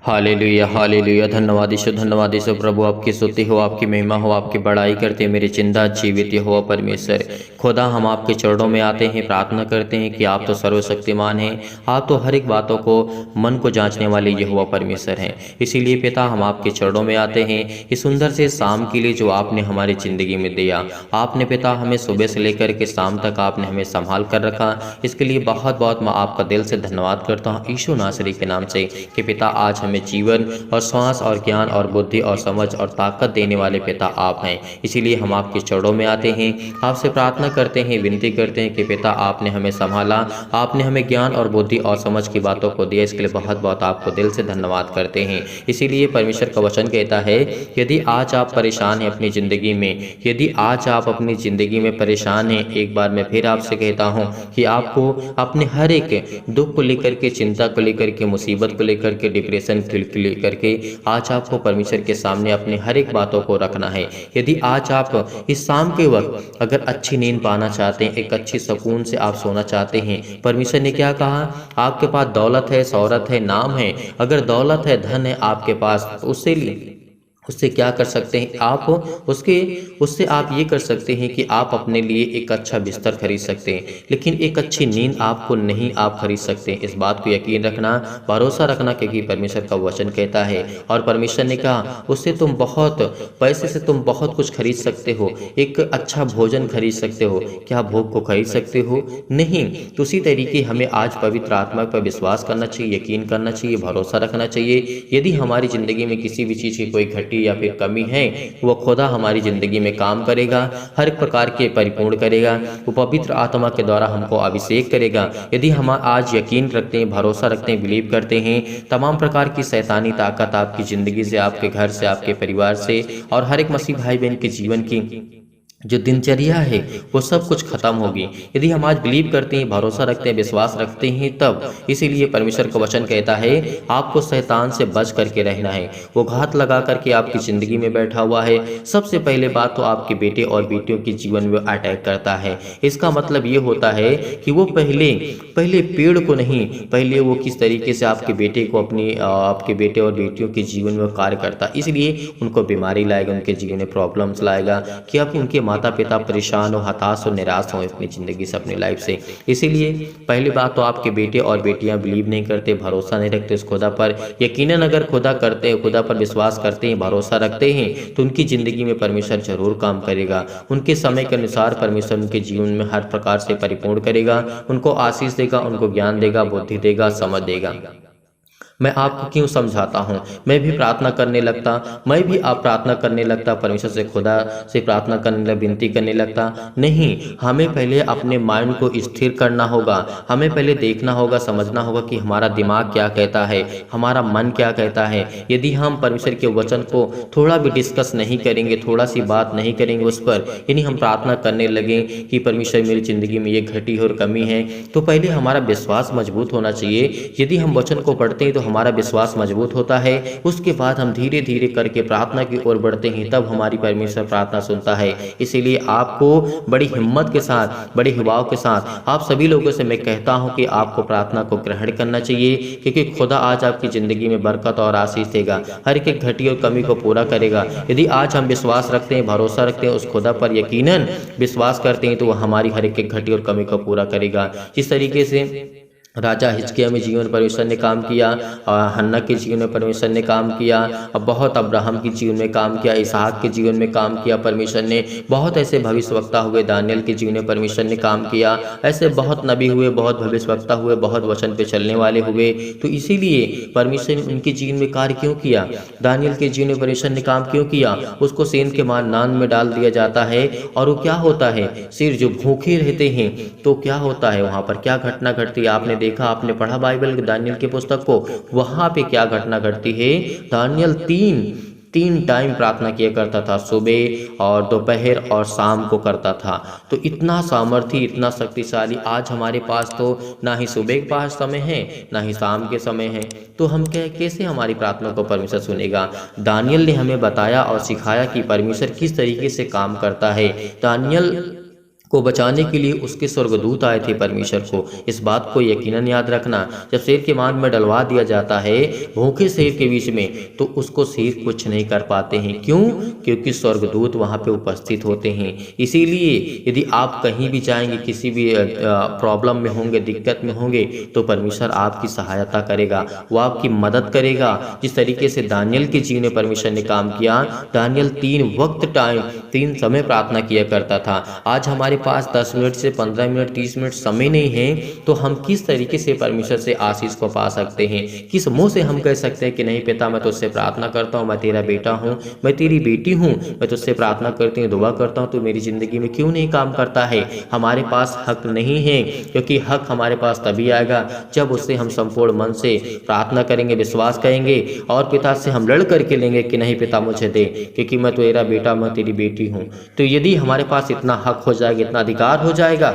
Hallelujah hallelujah. धन्यवाद यीशु प्रभु, आपकी स्तुति हो, आपकी महिमा हो, आपकी बड़ाई करते हैं मेरे जिंदा जीवित हो परमेश्वर खुदा। हम आपके चरणों में आते हैं, प्रार्थना करते हैं कि आप तो सर्वशक्तिमान हैं, आप तो हर एक बातों को मन को जांचने वाले यहोवा परमेश्वर हैं। इसीलिए पिता, हम आपके चरणों में आते हैं इस सुंदर से शाम के लिए जो आपने हमारी ज़िंदगी में दिया। आपने पिता हमें सुबह से लेकर के शाम तक आपने हमें संभाल कर रखा, इसके लिए बहुत बहुत मैं आपका दिल से धन्यवाद करता हूँ यीशु नासरी के नाम से कि पिता आज हमें जीवन और श्वास और ज्ञान और बुद्धि और समझ और ताकत देने वाले पिता आप हैं। इसीलिए हम आपके चरणों में आते हैं, आपसे प्रार्थना करते हैं, विनती करते हैं कि पिता आपने हमें संभाला, आपने हमें ज्ञान और बुद्धि और समझ की बातों को दिया, इसके लिए बहुत बहुत आपको दिल से धन्यवाद करते हैं। इसीलिए परमेश्वर का वचन कहता है, यदि आज आप परेशान हैं अपनी ज़िंदगी में, यदि आज आप अपनी ज़िंदगी में परेशान हैं, एक बार मैं फिर आपसे कहता हूँ कि आपको अपने हर एक दुख को लेकर के, चिंता को लेकर के, मुसीबत को लेकर के, डिप्रेशन को लेकर के आज आपको परमेश्वर के सामने अपनी हर एक बातों को रखना है। यदि आज आप इस शाम के वक्त अगर अच्छी नींद पाना चाहते हैं, एक अच्छी सुकून से आप सोना चाहते हैं, परमेश्वर ने क्या कहा, आपके पास दौलत है, शौहरत है, नाम है, अगर दौलत है, धन है आपके पास, तो उससे क्या कर सकते हैं आप, उससे आप ये कर सकते हैं कि आप अपने लिए एक अच्छा बिस्तर खरीद सकते हैं, लेकिन एक अच्छी नींद आपको नहीं आप खरीद सकते हैं। इस बात को यकीन रखना, भरोसा रखना, क्योंकि परमेश्वर का वचन कहता है और परमेश्वर ने कहा उससे तुम बहुत पैसे से तुम बहुत कुछ खरीद सकते हो, एक अच्छा भोजन खरीद सकते हो, क्या भोग को खरीद सकते हो? नहीं। तो उसी तरीके हमें आज पवित्र आत्मा पर विश्वास करना चाहिए, यकीन करना चाहिए, भरोसा रखना चाहिए। यदि हमारी ज़िंदगी में किसी भी चीज़ की कोई घटी या फिर कमी है, वो खुदा हमारी ज़िंदगी में काम करेगा, हर एक प्रकार के परिपूर्ण करेगा, वो पवित्र आत्मा के द्वारा हमको अभिषेक करेगा। यदि हम आज यकीन रखते हैं, भरोसा रखते हैं, बिलीव करते हैं, तमाम प्रकार की शैतानी ताकत आपकी ज़िंदगी से, आपके घर से, आपके परिवार से और हर एक मसीह भाई बहन के जीवन की जो दिनचर्या है वो सब कुछ खत्म होगी। यदि हम आज बिलीव करते हैं, भरोसा रखते हैं, विश्वास रखते हैं तब। इसीलिए परमेश्वर का वचन कहता है आपको शैतान से बच करके रहना है, वो घात लगा करके आपकी ज़िंदगी में बैठा हुआ है। सबसे पहले बात तो आपके बेटे और बेटियों के जीवन में अटैक करता है। इसका मतलब ये होता है कि वो पहले पेड़ को नहीं, पहले वो किस तरीके से आपके बेटे को आपके बेटे और बेटियों के जीवन में कार्य करता, इसलिए उनको बीमारी लाएगा, उनके जीवन में प्रॉब्लम्स लाएगा कि अब उनके माता पिता परेशान हो, हताश हो, निराश हो अपनी ज़िंदगी से, अपनी लाइफ से। इसीलिए पहली बात तो आपके बेटे और बेटियां बिलीव नहीं करते, भरोसा नहीं रखते उस खुदा पर। यकीनन अगर खुदा पर विश्वास करते हैं, भरोसा रखते हैं, तो उनकी ज़िंदगी में परमेश्वर जरूर काम करेगा। उनके समय के अनुसार परमेश्वर उनके जीवन में हर प्रकार से परिपूर्ण करेगा, उनको आशीष देगा, उनको ज्ञान देगा, बुद्धि देगा, समझ देगा। मैं आपको क्यों समझाता हूँ, मैं भी प्रार्थना करने लगता, मैं भी आप प्रार्थना करने लगता, परमेश्वर से, खुदा से प्रार्थना करने लगा, विनती करने लगता। नहीं, हमें पहले अपने माइंड को स्थिर करना होगा, हमें पहले देखना होगा, समझना होगा कि हमारा दिमाग क्या कहता है, हमारा मन क्या कहता है। यदि हम परमेश्वर के वचन को थोड़ा भी डिस्कस नहीं करेंगे, थोड़ा सी बात नहीं करेंगे उस पर, यानी हम प्रार्थना करने लगें कि परमेश्वर मेरी ज़िंदगी में ये घटी और कमी है, तो पहले हमारा विश्वास मजबूत होना चाहिए। यदि हम वचन को पढ़ते हैं तो हमारा विश्वास मजबूत होता है, उसके बाद हम धीरे धीरे करके प्रार्थना की ओर बढ़ते हैं, तब हमारी परमेश्वर प्रार्थना सुनता है। इसीलिए आपको बड़ी हिम्मत के साथ, बड़े हिवाव के साथ आप सभी लोगों से मैं कहता हूं कि आपको प्रार्थना को ग्रहण करना चाहिए, क्योंकि खुदा आज आपकी ज़िंदगी में बरकत और आशीष देगा, हर एक घटी और कमी को पूरा करेगा। यदि आज हम विश्वास रखते हैं, भरोसा रखते हैं, उस खुदा पर यकीनन विश्वास करते हैं, तो वह हमारी हर एक घटी और कमी को पूरा करेगा। जिस तरीके से राजा हिजकिय्याह में जीवन परमेश्वर ने काम किया, हन्ना के जीवन में परमेश्वर ने काम किया, अब बहुत अब्राहम के जीवन में काम किया, इसहाक के जीवन में काम किया परमेश्वर ने, बहुत ऐसे भविष्यवक्ता हुए, दानियल के जीवन में परमेश्वर ने काम किया, ऐसे बहुत नबी हुए, बहुत भविष्यवक्ता हुए, बहुत वचन पे चलने वाले हुए। तो इसीलिए परमेश्वर ने उनके जीवन में कार्य क्यों किया, दानियल के जीवन में परमेश्वर ने काम क्यों किया, उसको सेंध के नान में डाल दिया जाता है, और वो क्या होता है, सिर जो भूखे रहते हैं, तो क्या होता है वहाँ पर, क्या घटना घटती है, आपने देखा, आपने पढ़ा बाइबल दानियल की पुस्तक को, वहां पे क्या घटना घटती है। दानियल तीन टाइम प्रार्थना किया करता था, सुबह और दोपहर और शाम को करता था। तो इतना सामर्थ्य, इतना शक्तिशाली आज हमारे पास तो ना ही सुबह के पास समय है, ना ही शाम के समय है, तो हम कैसे हमारी प्रार्थना को परमेश्वर सुनेगा। दानियल ने हमें बताया और सिखाया कि परमेश्वर किस तरीके से काम करता है। दानियल को बचाने के लिए उसके स्वर्गदूत आए थे परमेश्वर को। इस बात को यकीनन याद रखना। जब शेर के मांग में डलवा दिया जाता है भूखे शेर के बीच में, तो उसको शेर कुछ नहीं कर पाते हैं। क्यों? क्योंकि स्वर्गदूत वहाँ पे उपस्थित होते हैं। इसीलिए यदि आप कहीं भी जाएंगे, किसी भी प्रॉब्लम में होंगे, दिक्कत में होंगे, तो परमेश्वर आपकी सहायता करेगा, वो आपकी मदद करेगा। जिस तरीके से दानियल के जीवन में परमेश्वर ने काम किया, दानियल 3 वक्त टाइम 3 समय प्रार्थना किया करता था। आज हमारे पास 10 मिनट से 15 मिनट 30 मिनट समय नहीं है, तो हम किस तरीके से परमेश्वर से आशीष को पा सकते हैं? किस मुंह से हम कह सकते हैं कि नहीं पिता, मैं तुझसे प्रार्थना करता हूँ, मैं तेरा बेटा हूँ, मैं तेरी बेटी हूँ, मैं तुझसे प्रार्थना करती हूँ, दुआ करता हूँ, तो मेरी ज़िंदगी में क्यों नहीं काम करता है? हमारे पास हक नहीं है, क्योंकि हक हमारे पास तभी आएगा जब उससे हम संपूर्ण मन से प्रार्थना करेंगे, विश्वास करेंगे और पिता से हम लड़ करके लेंगे कि नहीं पिता मुझे दे, क्योंकि मैं तेरा बेटा, मैं तेरी बेटी हूँ। तो यदि हमारे पास इतना हक हो जाएगा, इतना अधिकार हो जाएगा,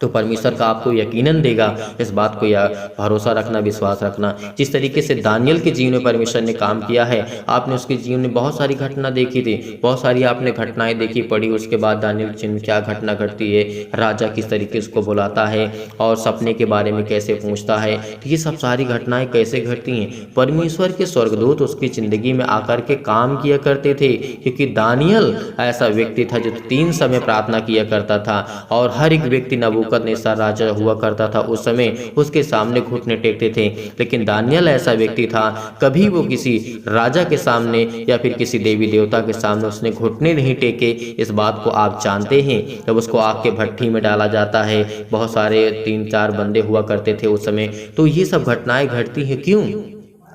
तो परमेश्वर का आपको यकीनन देगा। इस बात को या भरोसा रखना, विश्वास रखना। जिस तरीके से दानियल के जीवन में परमेश्वर ने काम किया है, आपने उसके जीवन में बहुत सारी घटना देखी थी, बहुत सारी आपने घटनाएं देखी पढ़ी। उसके बाद दानियल के जीवन में क्या घटना घटती है, राजा किस तरीके से उसको बुलाता है और सपने के बारे में कैसे पूछता है, तो ये सब सारी घटनाएं कैसे घटती हैं? परमेश्वर के स्वर्गदूत उसकी ज़िंदगी में आकर के काम किया करते थे, क्योंकि दानियल ऐसा व्यक्ति था जो 3 समय प्रार्थना किया करता था। और हर एक व्यक्ति नबूकदनेस्सर राजा हुआ करता था उस समय, उसके सामने घुटने टेकते थे, लेकिन दानियल ऐसा व्यक्ति था, कभी वो किसी राजा के सामने या फिर किसी देवी देवता के सामने उसने घुटने नहीं टेके। इस बात को आप जानते हैं। जब उसको आग के भट्ठी में डाला जाता है, बहुत सारे 3-4 बंदे हुआ करते थे उस समय, तो ये सब घटनाएं घटती हैं। क्यों?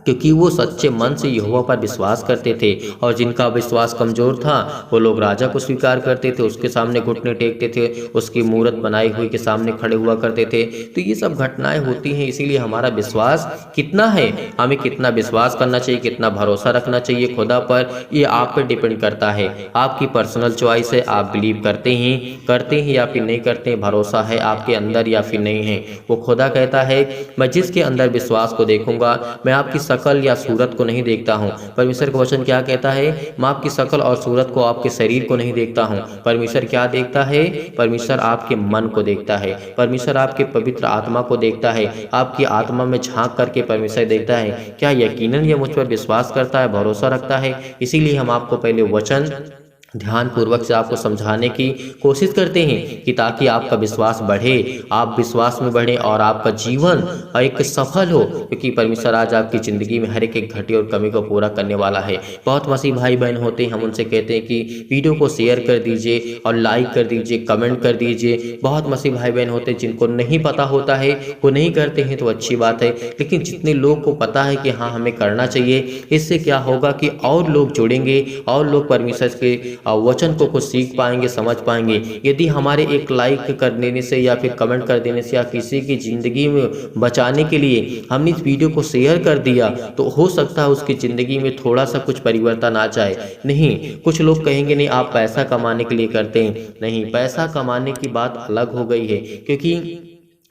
क्योंकि वो सच्चे मन से यहोवा पर विश्वास करते थे, और जिनका विश्वास कमजोर था वो लोग राजा को स्वीकार करते थे, उसके सामने घुटने टेकते थे, उसकी मूर्त बनाई हुई के सामने खड़े हुआ करते थे। तो ये सब घटनाएं होती हैं। इसीलिए हमारा विश्वास कितना है, हमें कितना विश्वास करना चाहिए, कितना भरोसा रखना चाहिए खुदा पर, ये आप पर डिपेंड करता है। आपकी पर्सनल चॉइस है, आप बिलीव करते हैं या फिर नहीं करते हैं, भरोसा है आपके अंदर या फिर नहीं है। वो खुदा कहता है, मैं जिसके अंदर विश्वास को देखूंगा, मैं आपकी शकल या सूरत को नहीं देखता हूँ। परमेश्वर का वचन क्या कहता है? मैं आपकी शकल और सूरत को, आपके शरीर को नहीं देखता हूँ। परमेश्वर क्या देखता है? परमेश्वर आपके मन को देखता है, परमेश्वर आपके पवित्र आत्मा को देखता है, आपकी आत्मा में झांक करके परमेश्वर देखता है। क्या यकीनन ये मुझ पर विश्वास करता है, भरोसा रखता है? इसीलिए हम आपको पहले वचन ध्यान पूर्वक से आपको समझाने की कोशिश करते हैं कि ताकि आपका विश्वास बढ़े, आप विश्वास में बढ़े और आपका जीवन एक सफल हो, क्योंकि परमेश्वर आज आपकी ज़िंदगी में हर एक घटी और कमी को पूरा करने वाला है। बहुत मसीह भाई बहन होते हैं, हम उनसे कहते हैं कि वीडियो को शेयर कर दीजिए और लाइक कर दीजिए, कमेंट कर दीजिए। बहुत मसीह भाई बहन होते हैं जिनको नहीं पता होता है, वो नहीं करते हैं, तो अच्छी बात है। लेकिन जितने लोग को पता है कि हाँ हमें करना चाहिए, इससे क्या होगा कि और लोग जुड़ेंगे और लोग परमेश्वर के वचन को कुछ सीख पाएंगे, समझ पाएंगे। यदि हमारे एक लाइक कर देने से या फिर कमेंट कर देने से या किसी की ज़िंदगी में बचाने के लिए हमने इस वीडियो को शेयर कर दिया, तो हो सकता है उसकी ज़िंदगी में थोड़ा सा कुछ परिवर्तन आ जाए। नहीं, कुछ लोग कहेंगे नहीं आप पैसा कमाने के लिए करते हैं। नहीं, पैसा कमाने की बात अलग हो गई है, क्योंकि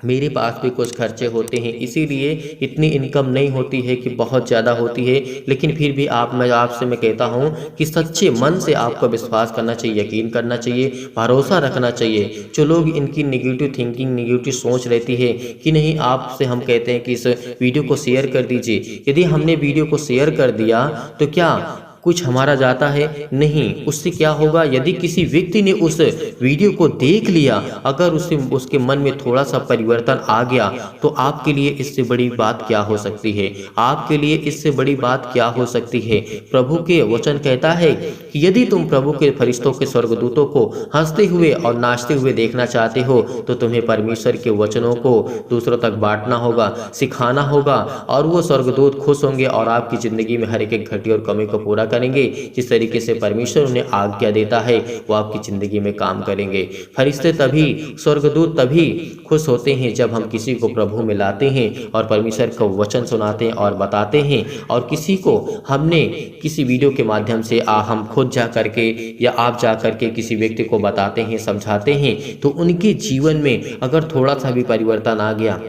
मेरे पास भी कुछ खर्चे होते हैं, इसीलिए इतनी इनकम नहीं होती है कि बहुत ज़्यादा होती है। लेकिन फिर भी मैं आपसे कहता हूँ कि सच्चे मन से आपको विश्वास करना चाहिए, यकीन करना चाहिए, भरोसा रखना चाहिए। जो लोग इनकी नेगेटिव थिंकिंग, नेगेटिव सोच रहती है कि नहीं, आपसे हम कहते हैं कि इस वीडियो को शेयर कर दीजिए। यदि हमने वीडियो को शेयर कर दिया तो क्या कुछ हमारा जाता है? नहीं। उससे क्या होगा? यदि किसी व्यक्ति ने उस वीडियो को देख लिया, अगर उसके मन में थोड़ा सा परिवर्तन आ गया, तो आपके लिए इससे बड़ी बात क्या हो सकती है? आपके लिए इससे बड़ी बात क्या हो सकती है? प्रभु के वचन कहता है कि यदि तुम प्रभु के फरिश्तों के स्वर्गदूतों को हंसते हुए और नाचते हुए देखना चाहते हो, तो तुम्हें परमेश्वर के वचनों को दूसरों तक बांटना होगा, सिखाना होगा, और वो स्वर्गदूत खुश होंगे और आपकी ज़िंदगी में हर एक घटी और कमी को पूरा करेंगे। जिस तरीके से परमेश्वर उन्हें आज्ञा देता है, वो आपकी ज़िंदगी में काम करेंगे। फरिश्ते तभी, स्वर्गदूत तभी खुश होते हैं जब हम किसी को प्रभु में लाते हैं और परमेश्वर को वचन सुनाते हैं और बताते हैं, और किसी को हमने किसी वीडियो के माध्यम से हम खुद जा करके या आप जा करके किसी व्यक्ति को बताते हैं, समझाते हैं, तो उनके जीवन में अगर थोड़ा सा भी परिवर्तन आ गया,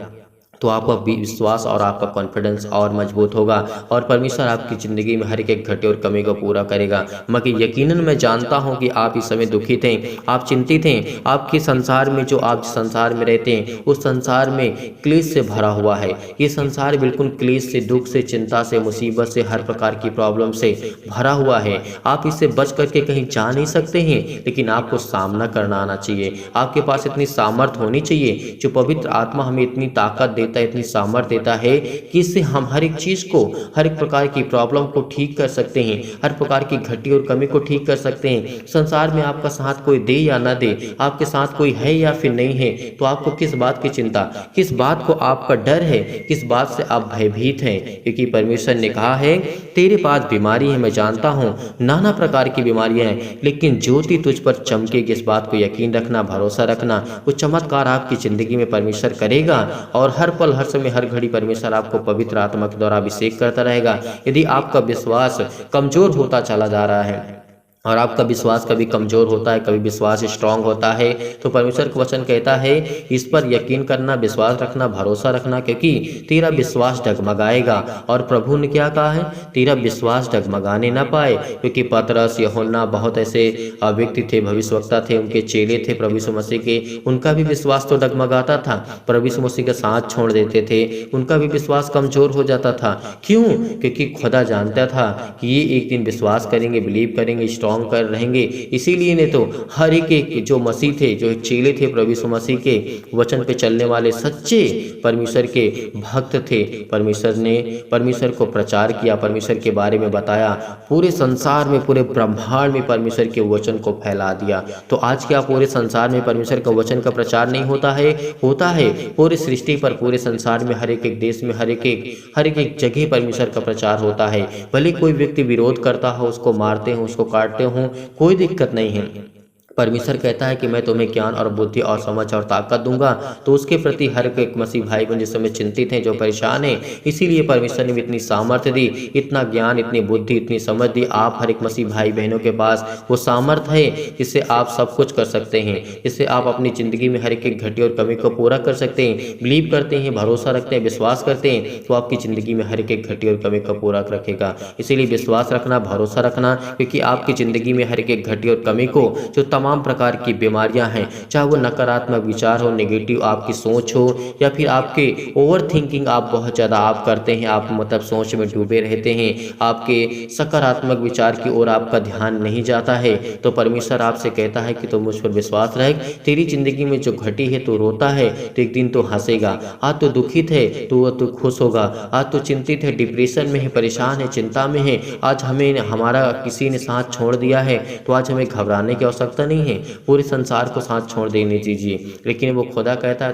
तो आपका विश्वास और आपका कॉन्फिडेंस और मजबूत होगा और परमेश्वर आपकी ज़िंदगी में हर एक घटे और कमी को पूरा करेगा। मगर यकीनन मैं जानता हूं कि आप इस समय दुखित हैं, आप चिंतित हैं, आपके संसार में जो आप संसार में रहते हैं उस संसार में क्लेश से भरा हुआ है। ये संसार बिल्कुल क्लेश से, दुख से, चिंता से, मुसीबत से, हर प्रकार की प्रॉब्लम से भरा हुआ है। आप इससे बच करके कहीं जा नहीं सकते हैं, लेकिन आपको सामना करना आना चाहिए। आपके पास इतनी सामर्थ्य होनी चाहिए, जो पवित्र आत्मा हमें इतनी ताकत देता है, इतनी सामर्थ्य देता है कि इससे हम हर एक चीज़ को, हर एक प्रकार की प्रॉब्लम को ठीक कर सकते हैं, हर प्रकार की घटी और कमी को ठीक कर सकते हैं। संसार में आपका साथ कोई दे या ना दे, आपके साथ कोई है या फिर नहीं है, तो आपको किस बात की चिंता, किस बात को आपका डर है, किस बात से आप भयभीत हैं? क्योंकि परमेश्वर ने कहा है तेरे पास बीमारी है, मैं जानता हूँ नाना प्रकार की बीमारियां हैं, लेकिन ज्योति तुझ पर चमकेगी। इस बात को यकीन रखना, भरोसा रखना। वो चमत्कार आपकी ज़िंदगी में परमेश्वर करेगा और हर पल, हर समय, हर घड़ी परमेश्वर आपको पवित्र आत्मा के द्वारा अभिषेक करता रहेगा। यदि आपका विश्वास कमज़ोर होता चला जा रहा है और आपका विश्वास कभी कमज़ोर होता है, कभी विश्वास स्ट्रांग होता है, तो परमेश्वर का वचन कहता है इस पर यकीन करना, विश्वास रखना, भरोसा रखना, क्योंकि तेरा विश्वास डगमगाएगा। और प्रभु ने क्या कहा है? तेरा विश्वास डगमगाने ना पाए। क्योंकि पतरस, यूहन्ना, बहुत ऐसे व्यक्ति थे, भविष्यवक्ता थे, उनके चेले थे प्रभु यीशु मसीह के, उनका भी विश्वास तो डगमगाता था। प्रभु यीशु मसीह का साथ छोड़ देते थे, उनका भी विश्वास कमज़ोर हो जाता था। क्यों? क्योंकि खुदा जानता था कि ये एक दिन विश्वास करेंगे, बिलीव करेंगे, स्ट्रांग कर रहेंगे। इसीलिए ने तो हर एक जो मसीह थे, जो चेले थे प्रभु यीशु मसीह के, वचन पे चलने वाले सच्चे परमेश्वर के भक्त थे, परमेश्वर को प्रचार किया, परमेश्वर के बारे में बताया, पूरे संसार में, पूरे ब्रह्मांड में परमेश्वर के वचन को फैला दिया। तो आज क्या पूरे संसार में परमेश्वर का वचन का प्रचार नहीं होता है? होता है। पूरी सृष्टि पर, पूरे संसार में, हर एक देश में, हर एक जगह परमेश्वर का प्रचार होता है। भले कोई व्यक्ति विरोध करता हो, उसको मारते हो, उसको काटते हूँ, कोई दिक्कत नहीं है। परमेश्वर कहता है कि मैं तुम्हें ज्ञान और बुद्धि और समझ और ताकत दूंगा। तो उसके प्रति हर एक मसीह भाई बहन जिस समय चिंतित हैं, जो परेशान हैं, इसीलिए परमेश्वर ने भी इतनी सामर्थ्य दी, इतना ज्ञान, इतनी बुद्धि, इतनी समझ दी। आप हर एक मसीह भाई बहनों के पास वो सामर्थ्य है जिससे आप सब कुछ कर सकते हैं, जिससे आप अपनी ज़िंदगी में हर एक घटी और कमी को पूरा कर सकते हैं। बिलीव करते हैं, भरोसा रखते हैं, विश्वास करते हैं, तो आपकी ज़िंदगी में हर एक घटी और कमी को पूरा रखेगा। इसीलिए विश्वास रखना, भरोसा रखना, क्योंकि आपकी ज़िंदगी में हर एक घटी और कमी को, जो तमाम प्रकार की बीमारियां हैं, चाहे वो नकारात्मक विचार हो, नेगेटिव आपकी सोच हो, या फिर आपके ओवर थिंकिंग आप बहुत ज़्यादा आप करते हैं, आप मतलब सोच में डूबे रहते हैं, आपके सकारात्मक विचार की ओर आपका ध्यान नहीं जाता है, तो परमेश्वर आपसे कहता है कि तो मुझ पर विश्वास रख। तेरी ज़िंदगी में जो घटी है, तो रोता है तो एक दिन तो हंसेगा। आज तो दुखित है तो तो खुश होगा। आज तो चिंतित है, डिप्रेशन में है, परेशान है, चिंता में है, आज हमें हमारा किसी ने साथ छोड़ दिया है, तो आज हमें घबराने की आवश्यकता नहीं है। पूरे संसार को साथ छोड़ देने दीजिए, लेकिन वो खुदा कहता है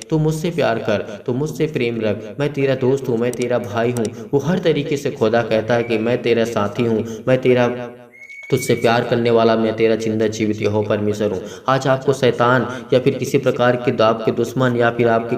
तू मुझसे प्यार कर, तू मुझसे प्रेम रख, मैं तेरा दोस्त हूँ, मैं तेरा भाई हूँ। वो हर तरीके से खुदा कहता है कि मैं तेरा साथी हूँ, मैं तेरा तुझसे प्यार करने वाला, मैं तेरा जिंदा जीवित यहोवा परमेश्वर हूँ। आज आपको शैतान या फिर किसी प्रकार के आपके दुश्मन या फिर आपके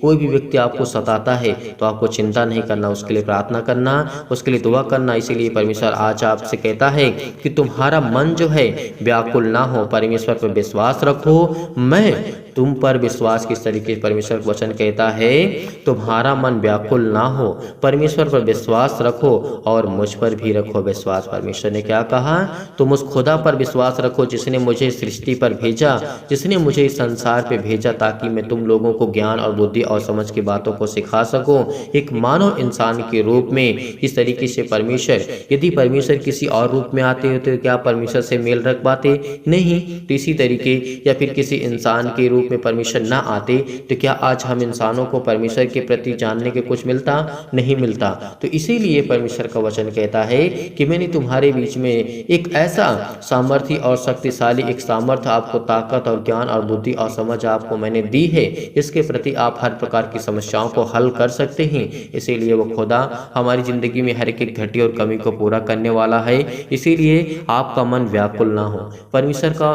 कोई भी व्यक्ति आपको सताता है, तो आपको चिंता नहीं करना, उसके लिए प्रार्थना करना, उसके लिए दुआ करना। इसीलिए परमेश्वर आज आपसे कहता है कि तुम्हारा मन जो है व्याकुल ना हो, परमेश्वर पर विश्वास रखो, मैं तुम पर विश्वास। किस तरीके से परमेश्वर का वचन कहता है, तुम्हारा मन व्याकुल ना हो, परमेश्वर पर विश्वास रखो और मुझ पर भी रखो विश्वास। परमेश्वर ने क्या कहा? तुम उस खुदा पर विश्वास रखो जिसने मुझे सृष्टि पर भेजा, जिसने मुझे इस संसार पे भेजा, ताकि मैं तुम लोगों को ज्ञान और बुद्धि और समझ की बातों को सिखा सकूं, एक मानव इंसान के रूप में। इस तरीके से परमेश्वर, यदि परमेश्वर किसी और रूप में आते हो तो क्या परमेश्वर से मेल रख पाते? नहीं। तो इसी तरीके या फिर किसी इंसान के रूप में परमेश्वर ना आते तो क्या आज हम इंसानों को परमेश्वर के प्रति जानने के कुछ मिलता? नहीं मिलता। तो इसीलिए परमेश्वर का वचन कहता है कि मैंने तुम्हारे बीच में एक ऐसा सामर्थ्य और शक्तिशाली एक सामर्थ्य, आपको ताकत और ज्ञान और बुद्धि और समझ आपको मैंने दी है, इसके प्रति आप हर प्रकार की समस्याओं को हल कर सकते हैं। इसीलिए वो खुदा हमारी जिंदगी में हर एक घटी और कमी को पूरा करने वाला है। इसीलिए आपका मन व्याकुल ना हो। परमेश्वर का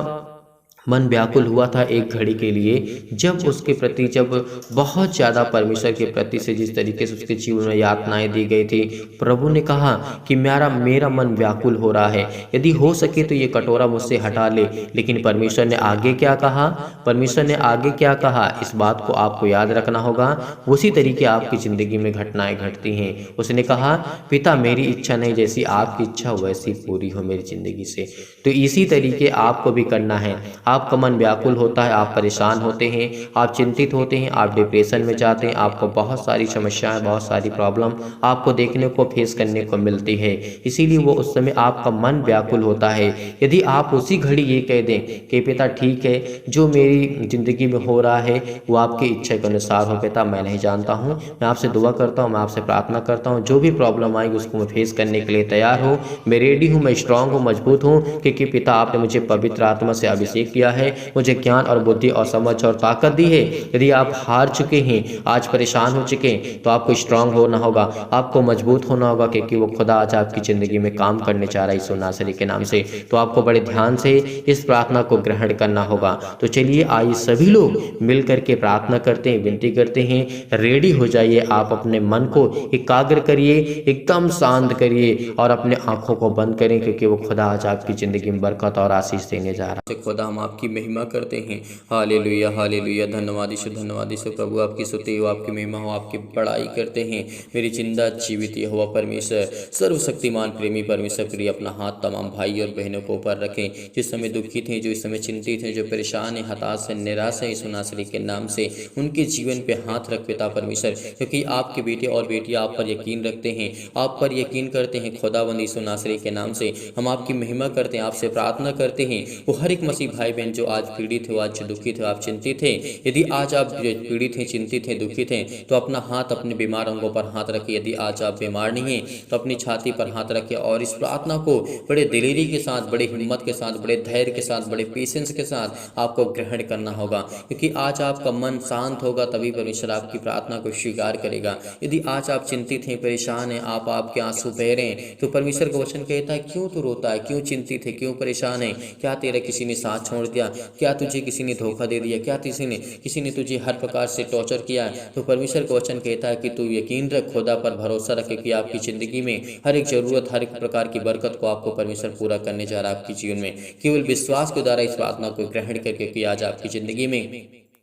मन व्याकुल हुआ था एक घड़ी के लिए, जब उसके प्रति जब बहुत ज़्यादा परमेश्वर के प्रति से जिस तरीके से उसके जीवन में यातनाएं दी गई थी, प्रभु ने कहा कि मेरा मेरा मन व्याकुल हो रहा है, यदि हो सके तो ये कटोरा मुझसे हटा ले। लेकिन परमेश्वर ने आगे क्या कहा? परमेश्वर ने आगे क्या कहा, इस बात को आपको याद रखना होगा। उसी तरीके आपकी ज़िंदगी में घटनाएं घटती हैं। उसने कहा, पिता मेरी इच्छा नहीं, जैसी आपकी इच्छा वैसी पूरी हो मेरी ज़िंदगी से। तो इसी तरीके आपको भी करना है। आपका मन व्याकुल होता है, आप परेशान होते हैं, आप चिंतित होते हैं, आप डिप्रेशन में जाते हैं, आपको बहुत सारी समस्याएं, बहुत सारी प्रॉब्लम आपको देखने को फेस करने को मिलती है। इसीलिए वो उस समय आपका मन व्याकुल होता है। यदि आप उसी घड़ी ये कह दें कि पिता ठीक है, जो मेरी ज़िंदगी में हो रहा है वो आपकी इच्छा के अनुसार हो पिता, मैं नहीं जानता हूँ, मैं आपसे दुआ करता हूँ, मैं आपसे प्रार्थना करता हूँ, जो भी प्रॉब्लम आएगी उसको मैं फेस करने के लिए तैयार हूँ, मैं रेडी हूँ, मैं स्ट्रांग हूँ, मजबूत हूँ, क्योंकि पिता आपने मुझे पवित्र आत्मा से अभिषेक किया है, मुझे ज्ञान और बुद्धि और समझ और ताकत दी है। यदि आप हार चुके हैं, आज परेशान हो चुके हैं, तो आपको स्ट्रांग होना होगा, आपको मजबूत होना होगा, क्योंकि वो खुदा आज आपकी ज़िंदगी में काम करने चाह रहा है यीशु नासरी के नाम से। तो आपको बड़े ध्यान से इस प्रार्थना को ग्रहण करना होगा। तो चलिए आइए सभी लोग मिल करके प्रार्थना करते हैं, विनती करते हैं। रेडी हो जाइए, आप अपने मन को एकाग्र करिए, एकदम शांत करिए और अपने आंखों को बंद करें, क्योंकि वो खुदा आज आपकी ज़िंदगी में बरकत और आशीष देने जा रहा है। खुदा हम आपकी महिमा करते हैं। हालेलुया हालेलुया, धन्यवाद यीशु, धन्यवाद यीशु प्रभु, आपकी स्तुति हो, आपकी महिमा हो, आपकी बड़ाई करते हैं। मेरी जिंदा जीवित यहोवा परमेश्वर, सर्वशक्तिमान प्रेमी परमेश्वर, प्रिय अपना हाथ तमाम भाई और बहनों को ऊपर रखें, जिस समय दुखित हैं, जो इस समय चिंतित हैं, जो परेशान हैं, हताश हैं, निराश हैं, यीशु नासरी के नाम से उनके जीवन पे हाथ रख पिता परमेश्वर, क्योंकि आपके बेटे और बेटियां आप पर यकीन रखते हैं, आप पर यकीन करते हैं। खुदावंद यीशु नासरी के नाम से हम आपकी महिमा करते हैं, आपसे प्रार्थना करते हैं। वो हर एक मसीह भाई बहन जो आज पीड़ित हो, आज दुखित हो, आप चिंतित हैं, यदि आज आप पीड़ित हैं, चिंतित हैं, दुखित हैं, तो अपना हाथ अपने बीमार अंगों पर हाथ रखिए। यदि आज आप बीमार नहीं हैं तो अपनी छाती पर हाथ रखिए और इस प्रार्थना को बड़े दिलेरी के साथ, बड़े हिम्मत के साथ, बड़े धैर्य के साथ, बड़े पेशेंस के साथ आपको ग्रहण करना होगा, क्योंकि आज आपका मन शांत होगा तभी परमेश्वर आपकी प्रार्थना को स्वीकार करेगा। यदि आज आप चिंतित हैं, परेशान हैं, आपके आंसू बह रहे हैं, तो परमेश्वर का वचन कहता है, क्यों तू रोता है, क्यों चिंतित है, क्यों परेशान है? क्या तेरा किसी ने साथ छोड़ दिया? क्या तुझे किसी ने धोखा दे दिया? क्या किसी ने तुझे हर प्रकार से टॉर्चर किया है? तो परमेश्वर का वचन कहता है कि तू यकीन रख, खुदा पर भरोसा रखे कि आपकी ज़िंदगी में हर एक ज़रूरत, हर एक प्रकार की बरकत को आपको परमेश्वर पूरा करने जा रहा है आपके जीवन में। केवल विश्वास के द्वारा इस प्रार्थना को ग्रहण करके कि आज आपकी ज़िंदगी में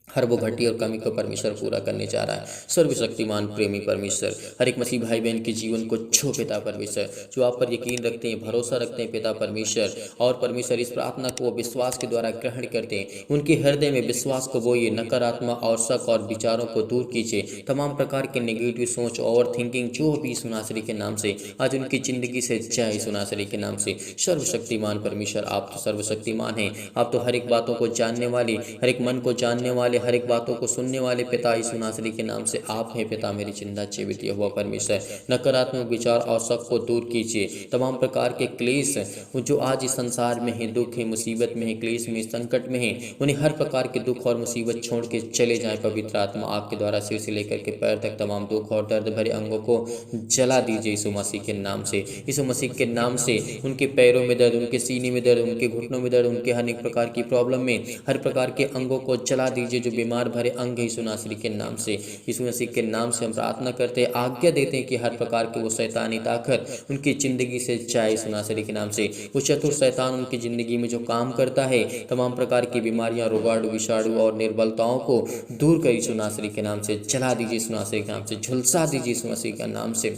हर वो घटी और कमी को परमेश्वर पूरा करने जा रहा है। सर्वशक्तिमान प्रेमी परमेश्वर, हर एक मसीह भाई बहन के जीवन को छो पिता परमेश्वर, जो आप पर यकीन रखते हैं, भरोसा रखते हैं पिता परमेश्वर, और परमेश्वर इस प्रार्थना को विश्वास के द्वारा ग्रहण करते हैं। उनके हृदय में विश्वास को बोइए, नकारात्मक और शक और विचारों को दूर कीजिए। तमाम प्रकार के नेगेटिव सोच, ओवर थिंकिंग जो भी यीशु नासरी के नाम से आज उनकी ज़िंदगी से जाए यीशु नासरी के नाम से। सर्वशक्तिमान परमेश्वर, आप तो सर्वशक्तिमान हैं, आप तो हर एक बातों को जानने वाले, हर एक मन को जानने वाले, हर एक बातों को सुनने वाले पिता यीशु नासरी के नाम से आप हैं पिता, मेरी जिंदा जीवित यहोवा परमेश्वर। नकारात्मक विचार और शक को दूर कीजिए। तमाम प्रकार के क्लेश जो आज इस संसार में है, दुख है, मुसीबत में है, क्लेश में, संकट में है, उन्हें हर प्रकार के दुख और मुसीबत छोड़ के चले जाएं। पवित्र आत्मा आपके द्वारा सिर से लेकर के पैर तक तमाम दुख और दर्द भरे अंगों को जला दीजिए यीशु मसीह के नाम से। यीशु मसीह के नाम से उनके पैरों में दर्द, उनके सीने में दर्द, उनके घुटनों में दर्द, उनके हर एक प्रकार की प्रॉब्लम में हर प्रकार के अंगों को जला दीजिए जो बीमार भरे अंग है यीशु नासरी के नाम से। यीशु मसीह के नाम से हम प्रार्थना करते हैं, आज्ञा देते हैं कि हर प्रकार के वो शैतानी ताकत उनकी ज़िंदगी से जाए यीशु नासरी के नाम से। वो चतुर शैतान उनकी ज़िंदगी में जो काम करता है, तमाम प्रकार की बीमारियां, रोगाणु, विषाणु और निर्बलताओं को दूर कर यीशु नासरी के नाम से जला दीजिए, यीशु नासरी के नाम से झुलसा दीजिए, यीशु मसीह के नाम से।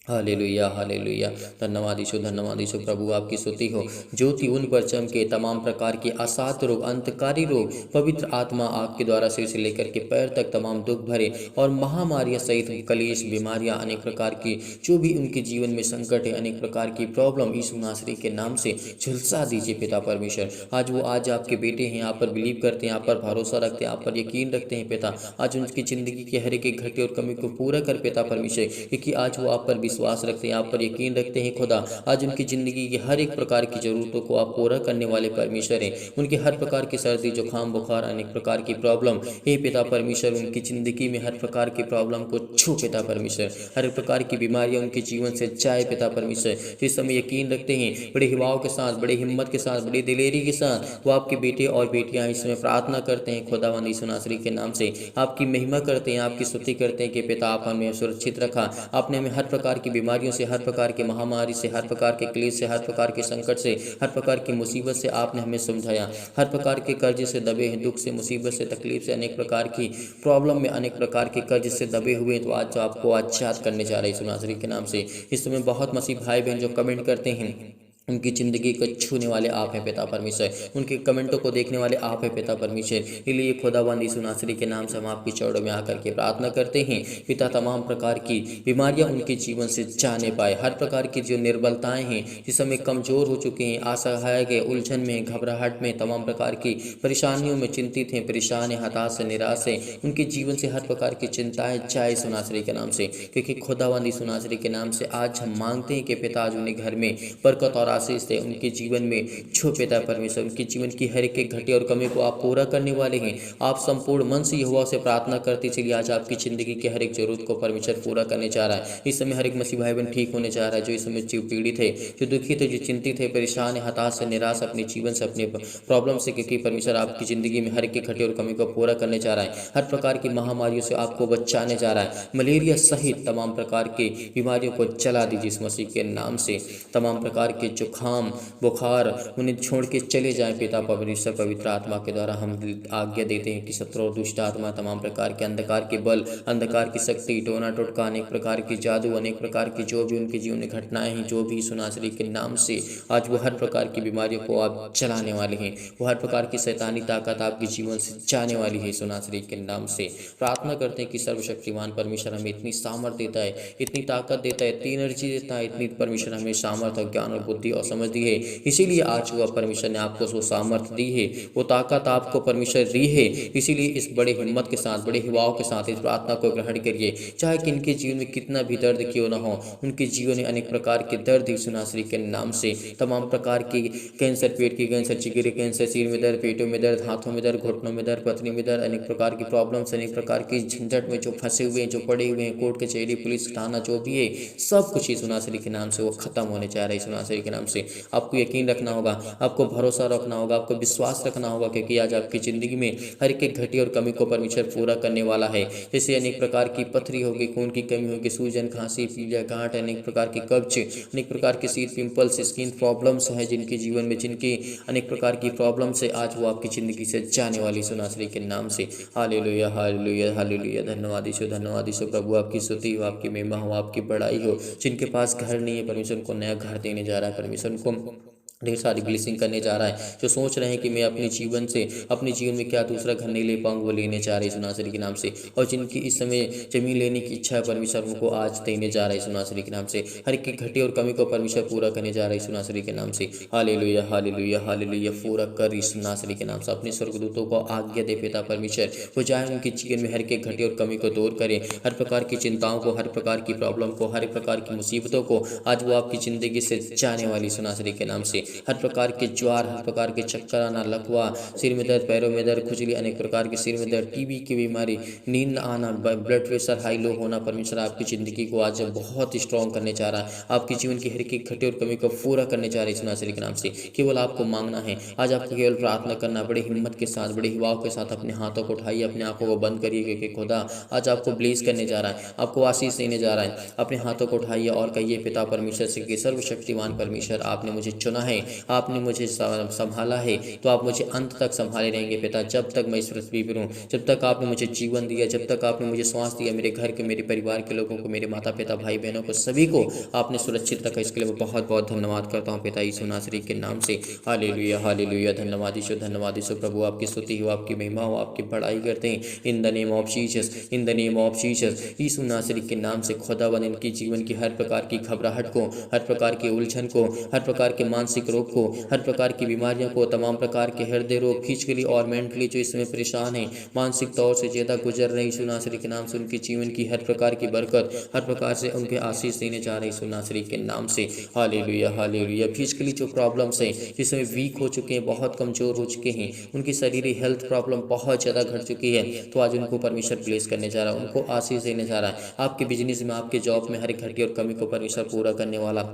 हालेलुया हालेलुया, धन्यवाद यीशु प्रभु, आपकी स्तुति हो। ज्योति उन पर चमके, तमाम प्रकार के असाध्य रोग, अंतकारी रोग, पवित्र आत्मा आपके द्वारा सिर से लेकर के पैर तक तमाम दुख भरे और महामारियां सहित कलेश, बीमारियां, अनेक प्रकार की जो भी उनके जीवन में संकट है, अनेक प्रकार की प्रॉब्लम यीशु नासरी के नाम से झुलसा दीजिए पिता परमेश्वर। आज आपके बेटे हैं, आप पर बिलीव करते हैं, आप पर भरोसा रखते हैं, आप पर यकीन रखते हैं पिता। आज उनकी ज़िंदगी की हर एक घटी और कमी को पूरा कर पिता परमेश्वर, क्योंकि आज वो आप पर विश्वास रखते हैं, आप पर यकीन रखते हैं खुदा। आज उनकी ज़िंदगी की हर एक प्रकार की ज़रूरतों को आप पूरा करने वाले परमेश्वर हैं। उनकी हर प्रकार की सर्दी जुकाम बुखार अनेक प्रकार की प्रॉब्लम, हे पिता परमेश्वर, उनकी ज़िंदगी में हर प्रकार की प्रॉब्लम को छू पिता परमेश्वर। हर प्रकार की बीमारियां उनके जीवन से जाए पिता परमेश्वर। इस समय यकीन रखते हैं, बड़े हिवाओं के साथ, बड़े हिम्मत के साथ, बड़ी दिलेरी के साथ वो आपके बेटे और बेटियां इस समय प्रार्थना करते हैं खुदावंद यीशु नासरी के नाम से। आपकी महिमा करते हैं, आपकी स्तुति करते हैं कि पिता आप हमें सुरक्षित रखा, आपने हमें हर प्रकार की बीमारियों से, हर प्रकार की महामारी से, हर प्रकार के क्लेश से, हर प्रकार के संकट से, हर प्रकार की मुसीबत से आपने हमें समझाया। हर प्रकार के कर्ज से दबे हैं, दुख से, मुसीबत से, तकलीफ से, अनेक प्रकार की प्रॉब्लम में, अनेक प्रकार के कर्ज से दबे हुए हैं, तो आज जो आपको आच्छाद करने जा रहे हैं यीशु नासरी के नाम से। इस समय बहुत मसीह भाई बहन जो कमेंट करते हैं, उनकी ज़िंदगी को छूने वाले आप हैं पिता परमेश्वर, उनके कमेंटों को देखने वाले आप हैं पिता परमेश्वर। इसलिए खुदावंद यीशु नासरी के नाम से हम आपकी चौड़ों में आकर के प्रार्थना करते हैं पिता, तमाम प्रकार की बीमारियां उनके जीवन से जाने पाए। हर प्रकार की जो निर्बलताएं हैं, जिस समय कमज़ोर हो चुके हैं, असहाय के उलझन में, घबराहट में, तमाम प्रकार की परेशानियों में चिंतित हैं, परेशान हैं, हताश से, निराश है, उनके जीवन से हर प्रकार की चिंताएं जाए यीशु नासरी के नाम से। क्योंकि खुदावंद यीशु नासरी के नाम से आज हम मांगते हैं कि पिता आज उन्हें घर में बरकत और आशीष दे, उनके जीवन में छो पिता परमेश्वर, उनके जीवन की हर एक घटी और कमी को आप पूरा करने वाले हैं। आप संपूर्ण मन से यहोवा से प्रार्थना करते चलिए, आज आपकी ज़िंदगी की हर एक जरूरत को परमेश्वर पूरा करने जा रहा है। इस समय हर एक मसीह भाई बहन ठीक होने जा रहा है, जो इस समय पीड़ित है, जो दुखी थे, जो चिंतित है, परेशान है, हताश है, निराश अपने जीवन से, अपने प्रॉब्लम से, क्योंकि परमेश्वर आपकी ज़िंदगी में हर एक घटी और कमी को पूरा करने जा रहा है। हर प्रकार की महामारियों से आपको बचाने जा रहा है। मलेरिया सहित तमाम प्रकार की बीमारियों को चला दीजिए इस मसीह के नाम से। तमाम प्रकार के जुकाम बुखार उन्हें छोड़ के चले जाएं पिता परमेश्वर। पवित्र आत्मा के द्वारा हम आज्ञा देते हैं कि शत्रु और दुष्ट आत्मा, तमाम प्रकार के अंधकार के बल, अंधकार की शक्ति, टोना टोटका, अनेक प्रकार की जादू, अनेक प्रकार की जो भी उनके जीवन में घटनाएं हैं, जो भी यीशु नासरी के नाम से आज वो हर प्रकार की बीमारियों को आप चलाने वाले हैं। वो हर प्रकार की शैतानी ताकत आपके जीवन से जाने वाली है यीशु नासरी के नाम से। प्रार्थना करते हैं कि सर्वशक्तिमान परमेश्वर हमें इतनी सामर्थ देता है, इतनी ताकत देता है, इतनी एनर्जी देता है, इतनी परमेश्वर हमें सामर्थ और ज्ञान और बुद्धि और समझ दी है। इसीलिए आज वो परमेश्वर ने आपको वो सामर्थ दी है, वो ताकत आपको परमेश्वर दी है। इसीलिए इस बड़े हिम्मत के साथ, बड़े हिवाओं के साथ इस प्रार्थना को ग्रहण करिए। चाहे कि इनके जीवन में कितना भी दर्द क्यों ना हो, उनके जीवन में अनेक प्रकार के दर्द यीशु नासरी के नाम से, तमाम प्रकार की कैंसर, पेट की कैंसर, जिगर कैंसर, सिर में दर्द, पेटों में दर्द, हाथों में दर्द, घुटनों में दर्द, पथरी में दर्द, अनेक प्रकार की प्रॉब्लम्स, अनेक प्रकार की झंझट में जो फंसे हुए हैं, जो पड़े हुए हैं, कोर्ट कचहरी, पुलिस थाना, जो भी है, सब कुछ यीशु नासरी के नाम से वो खत्म होने जा रहा है यीशु नासरी के नाम से। आपको यकीन रखना होगा, आपको भरोसा रखना होगा, आपको विश्वास रखना होगा, क्योंकि आज आपकी ज़िंदगी में हर एक घटी और कमी को परमेश्वर पूरा करने वाला है। जैसे अनेक प्रकार की पथरी होगी, खून की कमी होगी, सूजन, खांसी, पीलिया, गांठ, अनेक प्रकार की कब्ज, अनेक प्रकार के सीट पिंपल्स, स्किन प्रॉब्लम्स हैं जिनके जीवन में, जिनकी अनेक प्रकार की प्रॉब्लम से आज वो आपकी ज़िंदगी से जाने वाली यीशु नासरी के नाम से। Hallelujah, hallelujah, hallelujah. धन्यवाद यीशु, धन्यवाद यीशु। प्रभु आपकी स्तुति हो, आपकी महिमा हो, आपकी बड़ाई हो। जिनके पास घर नहीं है, परमेश्वर उनको नया घर देने जा रहा है, परमेश्वर उनको ढेर सारी ब्लेसिंग करने जा रहा है। जो सोच रहे हैं कि मैं अपने जीवन से, अपने जीवन में क्या दूसरा घर नहीं ले पाऊँ, वो लेने जा रहे हैं यीशु नासरी के नाम से। और जिनकी इस समय जमीन लेने की इच्छा है, परमेश्वर उनको आज देने जा रहा है यीशु नासरी के नाम से। हर एक घटी और कमी को परमेश्वर पूरा करने जा रहा है यीशु नासरी के नाम से। Hallelujah, hallelujah, hallelujah. पूरा कर यीशु नासरी के नाम से। अपने स्वर्गदूतों को आज्ञा दे पिता परमेश्वर, वो जाए उनके जीवन में हर एक घटी और कमी को दूर करें। हर प्रकार की चिंताओं को, हर प्रकार की प्रॉब्लम को, हर प्रकार की मुसीबतों को आज वो आपकी ज़िंदगी से जाने वाली यीशु नासरी के नाम से। हर प्रकार के ज्वार, हर प्रकार के चक्कर आना, लकवा, सिर में दर्द, पैरों में दर्द, खुजली, अनेक प्रकार के सिर में दर्द, टीबी की बीमारी, नींद आना, ब्लड प्रेशर हाई लो होना, परमेश्वर आपकी ज़िंदगी को आज बहुत स्ट्रॉन्ग करने जा रहा है। आपके जीवन की हर एक घटी और कमी को पूरा करने जा रहे हैं यीशु नासरी के नाम से। केवल आपको मांगना है, आज आपको केवल प्रार्थना करना, बड़ी हिम्मत के साथ, बड़े हिवाओं के साथ अपने हाथों को उठाइए, अपने आंखों को बंद करिए, क्योंकि खुदा आज आपको ब्लेस करने जा रहा है, आपको आशीष देने जा रहा है। अपने हाथों को उठाइए और कहिए पिता परमेश्वर से कि सर्वशक्तिमान परमेश्वर, आपने मुझे चुना है, आपने मुझे संभाला है, तो आप मुझे अंत तक संभाले रहेंगे पिता। जब तक मैं इस पृथ्वी पर हूँ, जब तक आपने मुझे जीवन दिया, जब तक आपने मुझे श्वास दिया, मेरे घर के, मेरे परिवार के लोगों को, मेरे माता पिता, भाई बहनों को, सभी को आपने सुरक्षित रखा। इसके लिए मैं बहुत बहुत धन्यवाद करता हूँ पिता यीशु नासरी के नाम से। Hallelujah, hallelujah. धन्यवाद यीशु, धन्यवाद यीशु। प्रभु आपकी स्तुति हो, आपकी महिमा हो, आपकी बड़ाई करते हैं in the name of Jesus, in the name of Jesus. यीशु नासरी के नाम से खुदावन इनकी जीवन की हर प्रकार की घबराहट को, हर प्रकार की उलझन को, हर प्रकार के मानसिक मानसिक रोग को, हर प्रकार की बीमारियों को, तमाम प्रकार के हृदय रोग, फिजिकली और मेंटली जो इसमें परेशान है, मानसिक तौर से ज़्यादा गुजर रहे यीशु नासरी के नाम से उनके जीवन की हर प्रकार की बरकत, हर प्रकार से उनके आशीष देने जा रहे यीशु नासरी के नाम से। Hallelujah hallelujah. फिजिकली जो प्रॉब्लम्स हैं, जिसमें वीक हो चुके हैं, बहुत कमज़ोर हो चुके हैं, उनकी शरीरी हेल्थ प्रॉब्लम बहुत ज़्यादा घट चुकी है, तो आज उनको परमेश्वर ब्लेस करने जा रहा है, उनको आशीष देने जा रहा है। आपके बिजनेस में, आपके जॉब में हर एक घटी और कमी को परमेश्वर पूरा करने वाला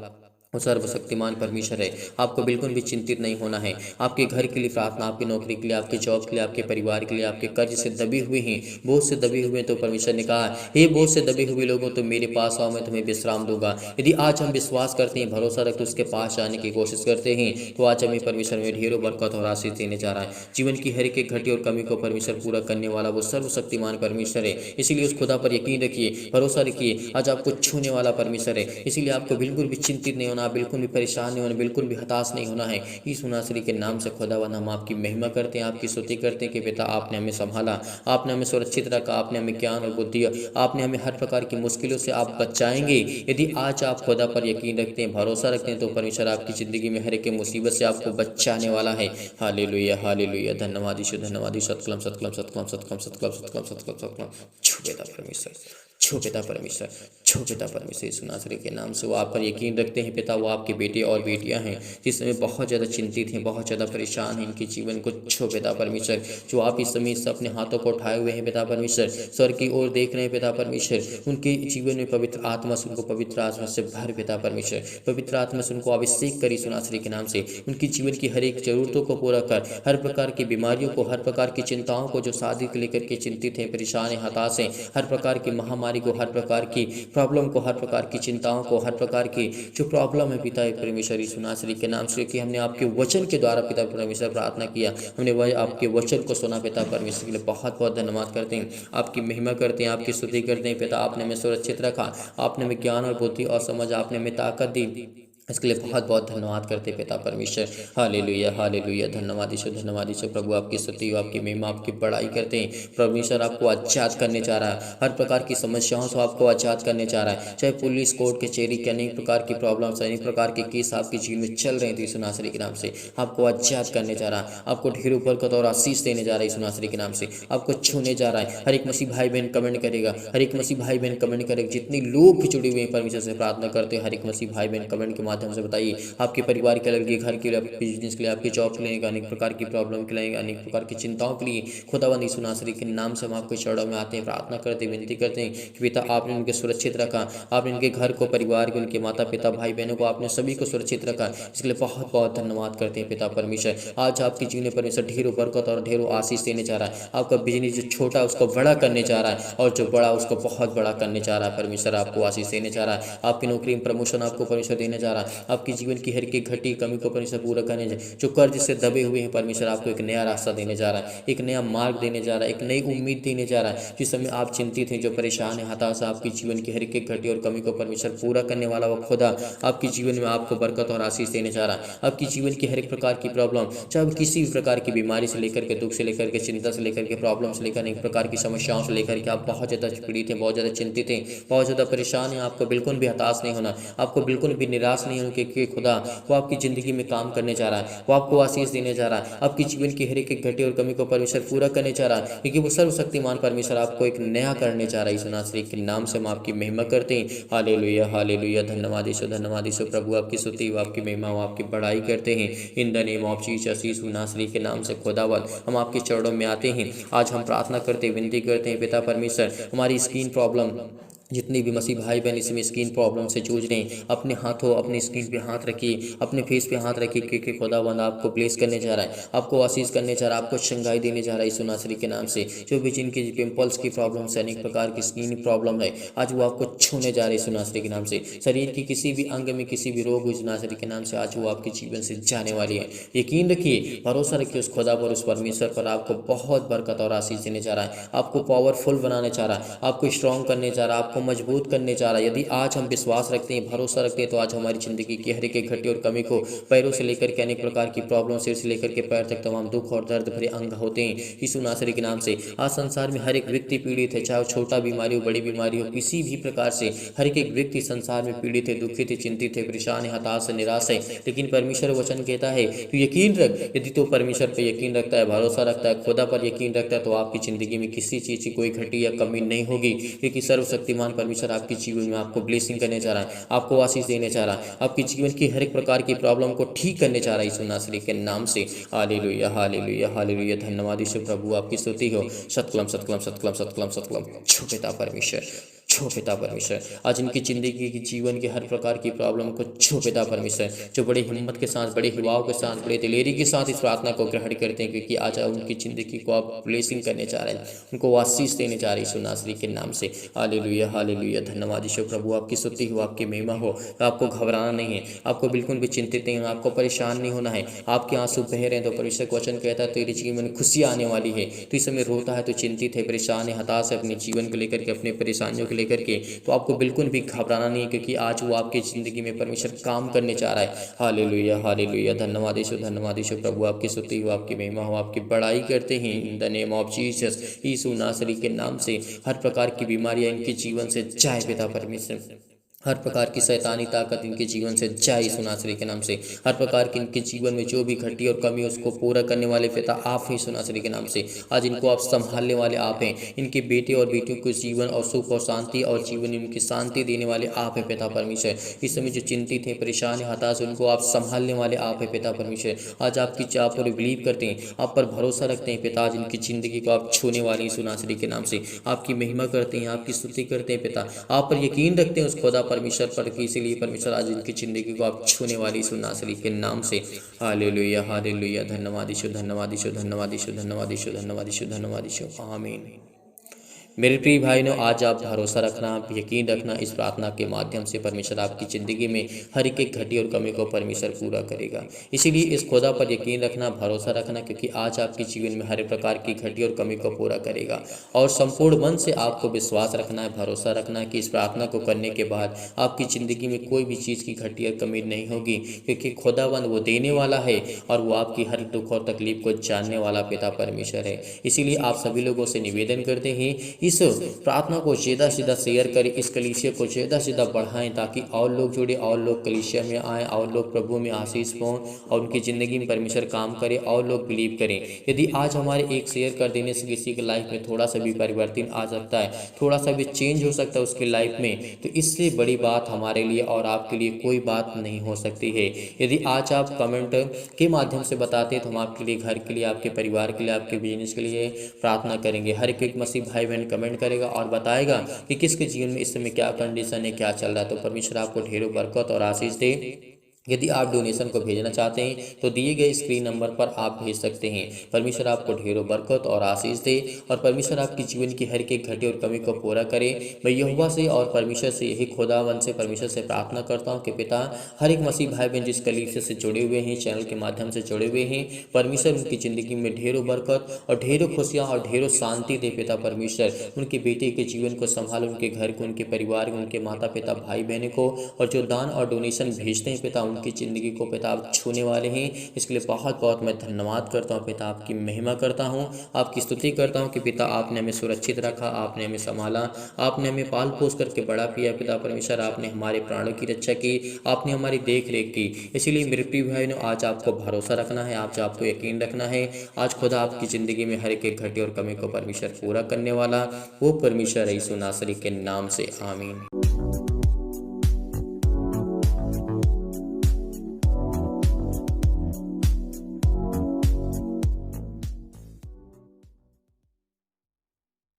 वो सर्वशक्तिमान परमेश्वर है। आपको बिल्कुल भी चिंतित नहीं होना है। आपके घर के लिए प्रार्थना, आपकी नौकरी के लिए, आपके जॉब के लिए, आपके परिवार के लिए, आपके कर्ज से दबे हुए हैं, बोझ से दबे हुए हैं, तो परमेश्वर ने कहा, हे बोझ से दबे हुए लोगों, तो मेरे पास आओ, मैं तुम्हें विश्राम दूंगा। यदि आज हम विश्वास करते हैं, भरोसा रखते उसके पास जाने की कोशिश करते हैं, तो आज हमें परमेश्वर में ढेरों बरकत और आशीष देने जा रहा है। जीवन की हर एक घटी और कमी को परमेश्वर पूरा करने वाला वो सर्वशक्तिमान परमेश्वर है। इसीलिए उस खुदा पर यकीन रखिए, भरोसा रखिए। आज आपको छूने वाला परमेश्वर है, इसीलिए आपको बिल्कुल भी चिंतित नहीं होना, बिल्कुल भी परेशान नहीं होना, बिल्कुल भी हताश नहीं होना है। यीशु नासरी के नाम से खुदावंद हम आपकी महिमा करते हैं, आपकी स्तुति करते हैं कि पिता आपने हमें संभाला, आपने हमें सुरक्षित रखा, आपने हमें ज्ञान और बुद्धि, आपने हमें हर प्रकार की मुश्किलों से आप बचाएंगे। यदि आज आप खुदा पर यकीन रखते हैं, भरोसा रखते हैं, तो परमेश्वर आपकी ज़िंदगी में हर एक मुसीबत से आपको बचाने वाला है। Hallelujah hallelujah. धन्यवाद यीशु, धन्यवाद यीशु। सतकलम सतकलम सतकलम सतकलम सतकलम सतकलम सतकलम सतकलम। छू पिता परमेश्वर, छू पिता परमेश्वर, छू पिता परमेश्वर। यीशु नासरी के नाम से वो आप पर यकीन रखते हैं पिता, वो आपके बेटे और बेटियां हैं जिस समय बहुत ज़्यादा चिंतित हैं, बहुत ज़्यादा परेशान हैं, इनके जीवन को छू पिता परमेश्वर। जो आप इस समय से अपने हाथों को उठाए हुए हैं पिता परमेश्वर, स्वर की ओर देख रहे हैं पिता परमेश्वर, उनके जीवन में पवित्र आत्मा से, उनको पवित्र आत्मा से भर पिता परमेश्वर, पवित्र आत्मा से उनको अभिषेक करी यीशु नासरी के नाम से। उनकी जीवन की हर एक जरूरतों को पूरा कर, हर प्रकार की बीमारियों को, हर प्रकार की चिंताओं को, जो शादी को लेकर के चिंतित हैं, परेशान हैं, हताश हैं, हर प्रकार की महामारी को, हर प्रकार की प्रॉब्लम को, हर प्रकार की चिंताओं को, हर प्रकार की जो प्रॉब्लम है पिता परमेश्वर यीशु नासरी के नाम से, कि हमने आपके वचन के द्वारा पिता परमेश्वर प्रार्थना किया, हमने वह आपके वचन को सुना पिता परमेश्वर के लिए बहुत बहुत धन्यवाद करते हैं, आपकी महिमा करते हैं, आपकी स्तुति करते हैं पिता। आपने हमें सुरक्षित रखा, आपने हमें ज्ञान और बुद्धि और समझ, आपने हमें ताकत दी, इसके लिए बहुत बहुत धन्यवाद करते पिता परमेश्वर। Hallelujah hallelujah. धन्यवाद यीशु, धन्यवाद यीशु। प्रभु आपकी स्तुति, आपकी महिमा, आपकी बड़ाई करते हैं। परमेश्वर आपको आजाद करने जा रहा है, हर प्रकार की समस्याओं से आपको आजाद करने जा रहा है। चाहे पुलिस कोर्ट कचहरी के अनेक प्रकार की प्रॉब्लम्स, अनेक प्रकार के केस आपके जीवन में चल रहे हैं, तो यीशु नासरी के नाम से आपको आजाद करने जा रहा है, आपको ढेरों बरकत और आशीष देने जा रहा है यीशु नासरी के नाम से, आपको छूने जा रहा है। हर एक मसीह भाई बहन कमेंट करेगा, हर एक मसीह भाई बहन कमेंट करेगा, जितने लोग भी जुड़े हुए हैं परमेश्वर से प्रार्थना करते हैं, हर एक मसीह भाई बहन कमेंट के माध्यम से बताइए आपके परिवार के लिए, घर के लिए, आपके बिजनेस के लिए, आपके जॉब के लिए, अनेक प्रकार की प्रॉब्लम के लिए, अनेक प्रकार की चिंताओं के लिए खुदावंद यीशु नासरी के नाम से हम आपके चरणों में आते हैं, प्रार्थना करते हैं, विनती करते हैं कि पिता आपने उनके सुरक्षित रखा, आपने उनके घर को, परिवार को, उनके माता पिता भाई बहनों को आपने सभी को सुरक्षित रखा, इसके लिए बहुत बहुत धन्यवाद करते हैं पिता परमेश्वर। आज आपके जीवन में परमेश्वर ढेरों बरकत और ढेरों आशीष देने जा रहा है। आपका बिजनेस जो छोटा है उसको बड़ा करने जा रहा है, और जो बड़ा उसको बहुत बड़ा करने जा रहा है। परमेश्वर आपको आशीष देने जा रहा है, आपकी नौकरी में प्रमोशन आपको परमेश्वर देने जा रहा है, आपकी जीवन की हर एक घटी कमी को परमेश्वर पूरा करने जा, जो कर्ज से दबे हुए हैं परमेश्वर आपको एक नया रास्ता देने जा रहा है, एक नया मार्ग देने जा रहा है, एक नई उम्मीद देने जा रहा है। जिस समय आप चिंतित हैं, जो परेशान है, हताश, आपकी जीवन की हर एक घटी और कमी को परमेश्वर पूरा करने वाला वो खुदा आपके जीवन में आपको बरकत और आशीष देने जा रहा है। आपकी जीवन की हर एक प्रकार की प्रॉब्लम, चाहे किसी भी प्रकार की बीमारी से लेकर के, दुख से लेकर के, चिंता से लेकर के, प्रॉब्लम से लेकर, एक प्रकार की समस्याओं से लेकर के, आप बहुत ज़्यादा पीड़ित हैं, बहुत ज़्यादा चिंतित हैं, बहुत ज़्यादा परेशान हैं, आपको बिल्कुल भी हताश नहीं होना, आपको बिल्कुल भी निराश नहीं होना, क्योंकि खुदा वो आपकी ज़िंदगी में काम करने जा रहा है, वो आपको आशीष देने जा रहा है, आपकी जीवन की हर एक घटी और कमी को परमेश्वर पूरा करने जा रहा है, क्योंकि वो सर्वशक्तिमान परमेश्वर आपको एक नया करने जा रहा है। यीशु नासरी के नाम से हम आपकी महिमा करते हैं। Hallelujah hallelujah. धन्यवाद यीशु, धन्यवाद यीशु। प्रभु आपकी स्तुति, आपकी महिमा, आपकी बड़ाई करते हैं। In the name of Jesus, यीशु नासरी के नाम से खुदावंद हम आपके चरणों में आते हैं। आज हम प्रार्थना करते, विनती करते हैं पिता परमेश्वर, हमारी स्किन प्रॉब्लम, जितनी भी मसीह भाई बहन इसमें स्किन प्रॉब्लम से जूझ रहे हैं, अपने हाथों, अपनी स्किन पे हाथ रखिए, अपने फेस पे हाथ रखिए, क्योंकि खुदावंद आपको ब्लेस करने जा रहा है, आपको आशीष करने जा रहा है, आपको शंगाई देने जा रहा है यीशु नासरी के नाम से। जो भी जिनकी पिंपल्स की प्रॉब्लम है, अनेक प्रकार की स्किन प्रॉब्लम है, आज वो आपको छूने जा रहे हैं यीशु नासरी के नाम से। शरीर की किसी भी अंग में किसी भी रोग यीशु नासरी के नाम से आज वो आपके जीवन से जाने वाली है। यकीन रखिए, भरोसा रखिए उस खुदा पर, उस परमेश्वर पर, आपको बहुत बरकत और आशीष देने जा रहा है, आपको पावरफुल बनाने जा रहा है, आपको स्ट्रॉन्ग करने जा रहा है, आपको आपको मजबूत करने जा रहा है। यदि आज हम विश्वास रखते हैं, भरोसा रखते हैं, तो आज हमारी ज़िंदगी की हर एक घटी और कमी को, पैरों से लेकर के अनेक प्रकार की प्रॉब्लम, सिर से लेकर के पैर तक तमाम दुख और दर्द भरे अंग होते हैं यीशु नासरी के नाम से। आज संसार में हर एक व्यक्ति पीड़ित है, चाहे वो छोटा बीमारी हो, बड़ी बीमारी हो, किसी भी प्रकार से हर एक व्यक्ति संसार में पीड़ित है, दुखित है, चिंतित है, परेशान है, हताश है, निराश है। लेकिन परमेश्वर वचन कहता है तो यकीन रख, यदि तो परमेश्वर पर यकीन रखता है, भरोसा रखता है, खुदा पर यकीन रखता है, तो आपकी ज़िंदगी में किसी चीज़ की कोई घटी या कमी नहीं होगी, क्योंकि सर्वशक्तिमान परमेश्वर आपके जीवन में आपको ब्लेसिंग करने जा रहा है, आपको आशीष देने जा रहा है, आपके जीवन की हर एक प्रकार की प्रॉब्लम को ठीक करने जा रहा है यीशु नासरी के नाम से। Hallelujah, hallelujah, hallelujah. धन्यवाद यीशु प्रभु, आपकी स्तुति हो। सतकलम सतकलम सतकलम सतकलम सतकलम। छो पिता परमेश्वर, छो पिता परमेश्वर, आज इनकी ज़िंदगी की जीवन की हर प्रकार की प्रॉब्लम को छो पिता परमेश्वर, जो बड़ी हिम्मत के साथ, बड़े हिवाओं के साथ, बड़े दिलेरी के साथ इस प्रार्थना को ग्रहण करते हैं, क्योंकि आज उनकी ज़िंदगी को आप ब्लेसिंग करने जा रहे हैं, उनको आशीष देने जा रहे हैं यीशु नासरी के नाम से। Hallelujah, hallelujah. धन्यवाद यीशु प्रभु, आपकी स्तुति हो, आपकी महिमा हो। आपको घबराना नहीं है, आपको बिल्कुल भी चिंतित नहीं होना, आपको परेशान नहीं होना है। आपके आंसू बह रहे हैं तो परमेश्वर का वचन कहता है तेरे जीवन में खुशी आने वाली है। तो इस समय रोता है, तो चिंतित है, परेशान है, हताश है अपने जीवन को लेकर के, अपने परेशानियों को लेकर के, तो आपको बिल्कुल भी घबराना नहीं है, क्योंकि आज वो आपकी ज़िंदगी में परमेश्वर काम करने जा रहा है। Hallelujah, hallelujah. धन्यवाद यीशु, धन्यवाद यीशु प्रभु, आपकी स्तुति हो, आपकी महिमा हो, आपकी बड़ाई करते हैं in the name of Jesus. यीशु नासरी के नाम से हर प्रकार की बीमारियां इनके जीवन से जाए पिता परमेश्वर, हर प्रकार की शैतानी ताकत इनके जीवन से जाए यीशु नासरी के नाम से। हर प्रकार की इनके जीवन में जो भी घटी और कमी है उसको पूरा करने वाले पिता आप हैं यीशु नासरी के नाम से। आज इनको आप संभालने वाले आप हैं, इनके बेटे और बेटियों को जीवन और सुख और शांति और जीवन में उनकी शांति देने वाले आप हैं पिता परमेश्वर। इस समय जो चिंतित हैं, परेशान है, हताश, उनको आप संभालने वाले आप हैं पिता परमेश्वर। आज आपकी चाह पर बिलीव करते हैं, आप पर भरोसा रखते हैं पिता, आज इनकी ज़िंदगी को आप छूने वाले यीशु नासरी के नाम से। आपकी महिमा करते हैं, आपकी स्तुति करते हैं पिता, आप पर यकीन रखते हैं उस खुदा परमेश्वर पर, कि इसीलिए परमेश्वर आज इनकी ज़िंदगी को आप छूने वाली यीशु नासरी के नाम से। Hallelujah, hallelujah. धन्यवाद यीशु, धन्यवाद यीशु, धन्यवाद यीशु, धन्यवाद यीशु, धन्यवाद यीशु, धन्यवाद यीशु। आमीन। मेरे प्रिय भाइयों, आज आप भरोसा रखना, आप यकीन रखना, इस प्रार्थना के माध्यम से परमेश्वर आपकी ज़िंदगी में हर एक घटी और कमी को परमेश्वर पूरा करेगा। इसीलिए इस खुदा पर यकीन रखना, भरोसा रखना, क्योंकि आज आपके जीवन में हर प्रकार की घटी और कमी को पूरा करेगा। और संपूर्ण मन से आपको विश्वास रखना है, भरोसा रखना है कि इस प्रार्थना को करने के बाद आपकी ज़िंदगी में कोई भी चीज़ की घटी और कमी नहीं होगी, क्योंकि खुदावंद वो देने वाला है और वो आपकी हर दुख और तकलीफ को जानने वाला पिता परमेश्वर है। इसीलिए आप सभी लोगों से निवेदन करते हैं, इस प्रार्थना को ज़्यादा से ज़्यादा शेयर करें, इस कलीसिया को ज़्यादा से ज़्यादा बढ़ाएं, ताकि और लोग जुड़े, और लोग कलीसिया में आएँ, और लोग प्रभु में आशीष पाएं और उनकी ज़िंदगी में परमेश्वर काम करे और लोग बिलीव करें। यदि आज हमारे एक शेयर कर देने से किसी की लाइफ में थोड़ा सा भी परिवर्तन आ सकता है, थोड़ा सा भी चेंज हो सकता है उसकी लाइफ में, तो इससे बड़ी बात हमारे लिए और आपके लिए कोई बात नहीं हो सकती है। यदि आज आप कमेंट के माध्यम से बताते हैं तो हम आपके लिए, घर के लिए, आपके परिवार के लिए, आपके बिजनेस के लिए प्रार्थना करेंगे। हर एक मसीह भाई बहन कमेंट करेगा और बताएगा कि किसके जीवन में इस समय क्या कंडीशन है, क्या चल रहा है। तो परमेश्वर आपको ढेरों बरकत और आशीष दे। यदि आप डोनेशन को भेजना चाहते हैं तो दिए गए स्क्रीन नंबर पर आप भेज सकते हैं। परमेश्वर आपको ढेरों बरकत और आशीष दे और परमेश्वर आपकी जीवन की हर एक घटी और कमी को पूरा करे। मैं यहोवा से और परमेश्वर से, यही खुदावन से, परमेश्वर से प्रार्थना करता हूं कि पिता हर एक मसीह भाई बहन जिस कलीसिया से जुड़े हुए हैं, चैनल के माध्यम से जुड़े हुए हैं, परमेश्वर उनकी ज़िंदगी में ढेरों बरकत और ढेरों खुशियाँ और ढेरों शांति दे पिता परमेश्वर। उनके बेटे के जीवन को संभालो, उनके घर को, उनके परिवार को, उनके माता पिता भाई बहनों को, और जो दान और डोनेशन भेजते हैं पिता उनकी ज़िंदगी को पिता आप छूने वाले हैं। इसके लिए बहुत बहुत मैं धन्यवाद करता हूँ पिता, आपकी महिमा करता हूँ, आपकी स्तुति करता हूँ कि पिता आपने हमें सुरक्षित रखा, आपने हमें संभाला, आपने हमें पाल पोस करके बड़ा किया पिता परमेश्वर। आपने हमारे प्राणों की रक्षा की, आपने हमारी देख रेख की। इसीलिए मेरे प्रिय भाइयों, आज आपको भरोसा रखना है, आज आपको यकीन रखना है। आज खुदा आपकी ज़िंदगी में हर एक घटी और कमी को परमेश्वर पूरा करने वाला वो परमेश्वर यीशु नासरी के नाम से। आमीन।